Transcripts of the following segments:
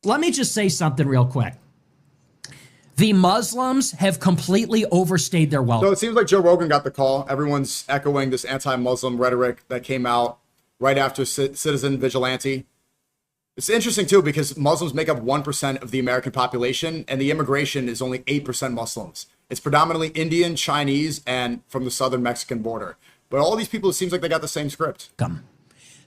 Let me just say something real quick. The Muslims have completely overstayed their welcome. So it seems like Joe Rogan got the call. Everyone's echoing this anti-Muslim rhetoric that came out right after Citizen Vigilante. It's interesting, too, because Muslims make up 1% of the American population, and the immigration is only 8% Muslims. It's predominantly Indian, Chinese, and from the southern Mexican border. But all these people, it seems like they got the same script.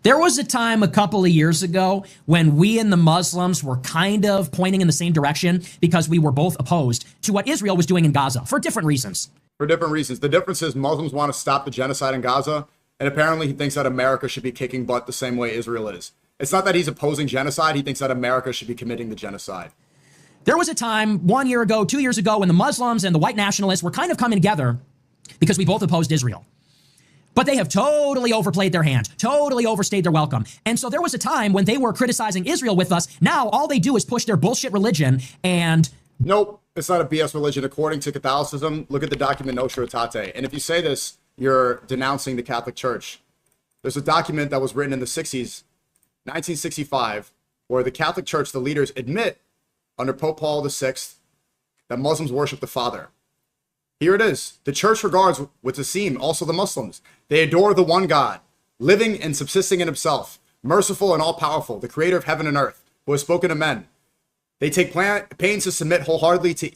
There was a time a couple of years ago when we and the Muslims were kind of pointing in the same direction because we were both opposed to what Israel was doing in Gaza for different reasons. For different reasons. The difference is Muslims want to stop the genocide in Gaza, and apparently he thinks that America should be kicking butt the same way Israel is. It's not that he's opposing genocide. He thinks that America should be committing the genocide. There was a time 1 year ago, 2 years ago, when the Muslims and the white nationalists were kind of coming together because we both opposed Israel. But they have totally overplayed their hand, totally overstayed their welcome. And so there was a time when they were criticizing Israel with us. Now all they do is push their bullshit religion and... Nope, it's not a BS religion. According to Catholicism, look at the document Nostra Aetate. And if you say this, you're denouncing the Catholic Church. There's a document that was written in the 60s, 1965, where the Catholic Church, the leaders, admit under Pope Paul VI that Muslims worship the Father. Here it is. The church regards with esteem also the Muslims. They adore the one God, living and subsisting in himself, merciful and all-powerful, the creator of heaven and earth, who has spoken to men. They take pains to submit wholeheartedly to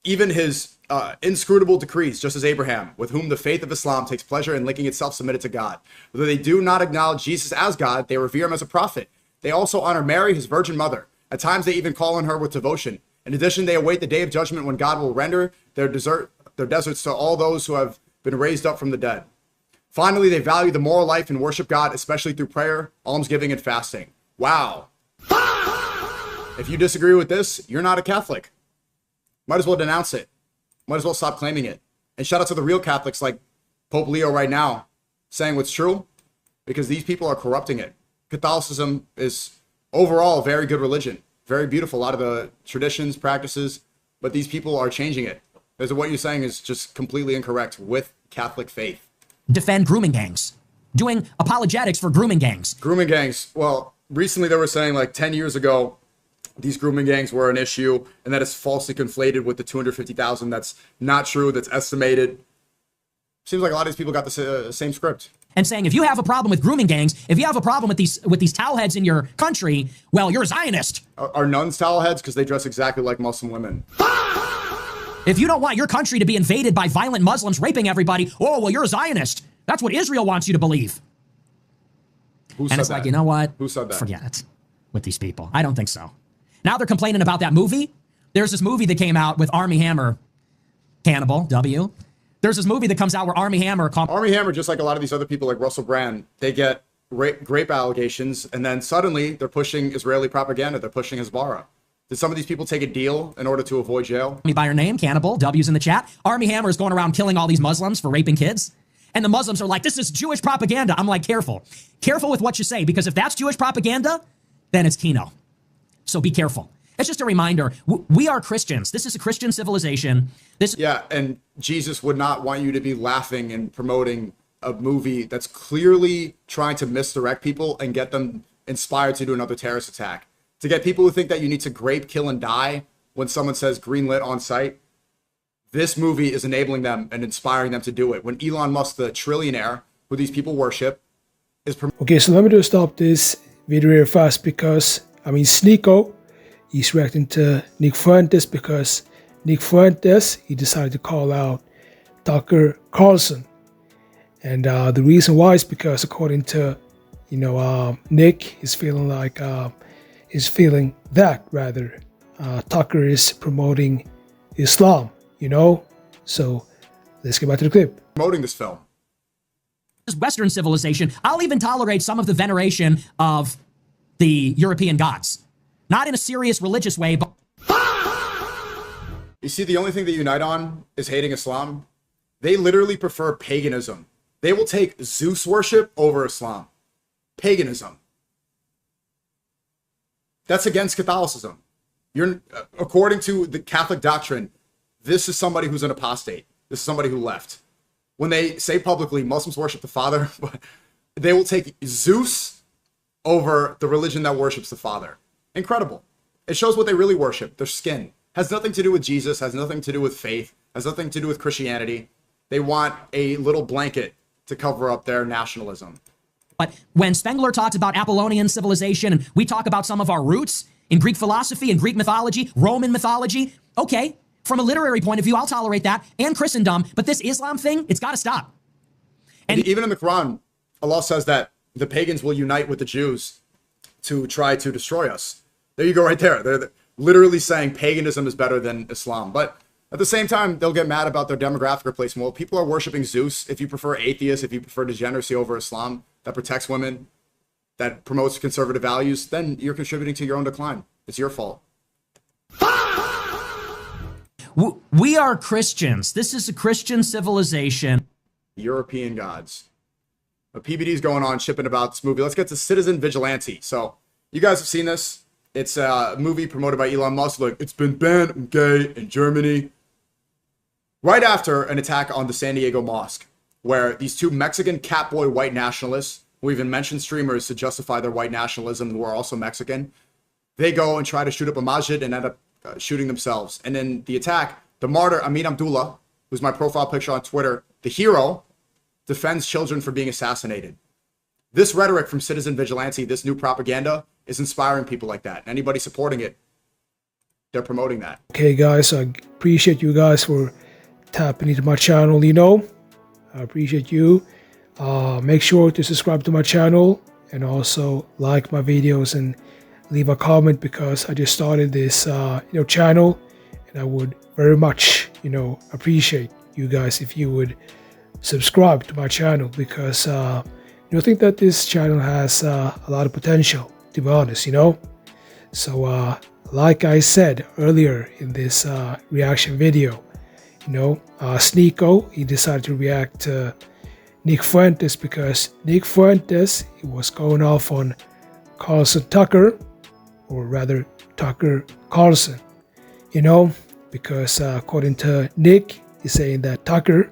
even his inscrutable decrees, just as Abraham, with whom the faith of Islam takes pleasure in linking itself submitted to God. Though they do not acknowledge Jesus as God, they revere him as a prophet. They also honor Mary, his virgin mother. At times they even call on her with devotion. In addition, they await the day of judgment when God will render their deserts to all those who have been raised up from the dead. Finally, they value the moral life and worship God, especially through prayer, almsgiving, and fasting. Wow. If you disagree with this, you're not a Catholic. Might as well denounce it. Might as well stop claiming it. And shout out to the real Catholics like Pope Leo right now, saying what's true, because these people are corrupting it. Catholicism is overall a very good religion. Very beautiful, a lot of the traditions, practices, but these people are changing it. Because what you're saying is just completely incorrect with Catholic faith. Defend grooming gangs. Doing apologetics for grooming gangs. Grooming gangs. Well, recently they were saying like 10 years ago, these grooming gangs were an issue and that it's falsely conflated with the 250,000. That's not true. That's estimated. Seems like a lot of these people got the same script. And saying, if you have a problem with grooming gangs, if you have a problem with these towel heads in your country, well, you're a Zionist. Are nuns towel heads? Because they dress exactly like Muslim women. If you don't want your country to be invaded by violent Muslims raping everybody, oh, well, you're a Zionist. That's what Israel wants you to believe. Who said and it's that? like, you know what? Who said that? Forget it with these people. I don't think so. Now they're complaining about that movie. There's this movie that came out with Armie Hammer, Cannibal, W. There's this movie that comes out where Armie Hammer... Armie Hammer, just like a lot of these other people like Russell Brand, they get rape allegations, and then suddenly they're pushing Israeli propaganda. They're pushing Hezbollah. Did some of these people take a deal in order to avoid jail? Me by your name, Cannibal, W's in the chat. Armie Hammer is going around killing all these Muslims for raping kids. And the Muslims are like, this is Jewish propaganda. I'm like, careful. Careful with what you say, because if that's Jewish propaganda, then it's Kino. So be careful. It's just a reminder. We are Christians. This is a Christian civilization. Yeah, and Jesus would not want you to be laughing and promoting a movie that's clearly trying to misdirect people and get them inspired to do another terrorist attack. To get people who think that you need to grape, kill, and die when someone says green lit on site, this movie is enabling them and inspiring them to do it. When Elon Musk, the trillionaire who these people worship, is... Okay, so let me just stop this video real fast because, Sneeko, he's reacting to Nick Fuentes because Nick Fuentes, he decided to call out Tucker Carlson. And the reason why is because according to, Nick, he's feeling that Tucker is promoting Islam, So let's get back to the clip. Promoting this film. Western civilization, I'll even tolerate some of the veneration of the European gods. Not in a serious religious way, but... You see, the only thing they unite on is hating Islam. They literally prefer paganism. They will take Zeus worship over Islam. Paganism. That's against Catholicism. According to the Catholic doctrine, this is somebody who's an apostate. This is somebody who left. When they say publicly Muslims worship the Father, they will take Zeus over the religion that worships the Father. Incredible. It shows what they really worship, their skin. Has nothing to do with Jesus, has nothing to do with faith, has nothing to do with Christianity. They want a little blanket to cover up their nationalism. But when Spengler talks about Apollonian civilization, and we talk about some of our roots in Greek philosophy and Greek mythology, Roman mythology, okay, from a literary point of view, I'll tolerate that, and Christendom, but this Islam thing, it's got to stop. And even in the Quran, Allah says that the pagans will unite with the Jews to try to destroy us. There you go right there. They're literally saying paganism is better than Islam. But at the same time, they'll get mad about their demographic replacement. Well, people are worshiping Zeus. If you prefer atheists, if you prefer degeneracy over Islam that protects women, that promotes conservative values, then you're contributing to your own decline. It's your fault. We are Christians. This is a Christian civilization. European gods. But PBD's going on, shipping about this movie. Let's get to Citizen Vigilante. So, you guys have seen this. It's a movie promoted by Elon Musk. Like, it's been banned, I'm gay, in Germany. Right after an attack on the San Diego mosque, where these two Mexican catboy white nationalists, who even mentioned streamers to justify their white nationalism, who are also Mexican, they go and try to shoot up a masjid and end up shooting themselves. And in the attack, the martyr, Amin Abdullah, who's my profile picture on Twitter, the hero, defends children for being assassinated. This rhetoric from Citizen Vigilante, this new propaganda, is inspiring people like that. Anybody supporting it, they're promoting that. Okay, guys, I appreciate you guys for tapping into my channel, you know. I appreciate you. Make sure to subscribe to my channel and also like my videos and leave a comment, because I just started this channel, and I would very much appreciate you guys if you would subscribe to my channel, because I think that this channel has a lot of potential, to be honest. So like I said earlier in this reaction video, Sneeko, he decided to react to Nick Fuentes, because Nick Fuentes, he was going off on Carlson Tucker, or rather Tucker Carlson, because according to Nick, he's saying that Tucker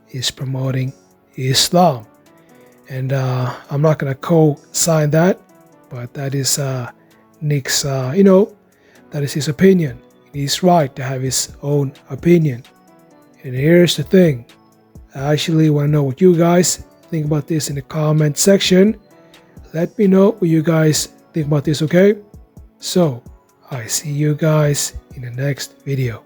is promoting Islam. And I'm not going to co-sign that, but that is Nick's, that is his opinion. He's right to have his own opinion. And here's the thing. I actually want to know what you guys think about this in the comment section. Let me know what you guys think about this, okay? So, I see you guys in the next video.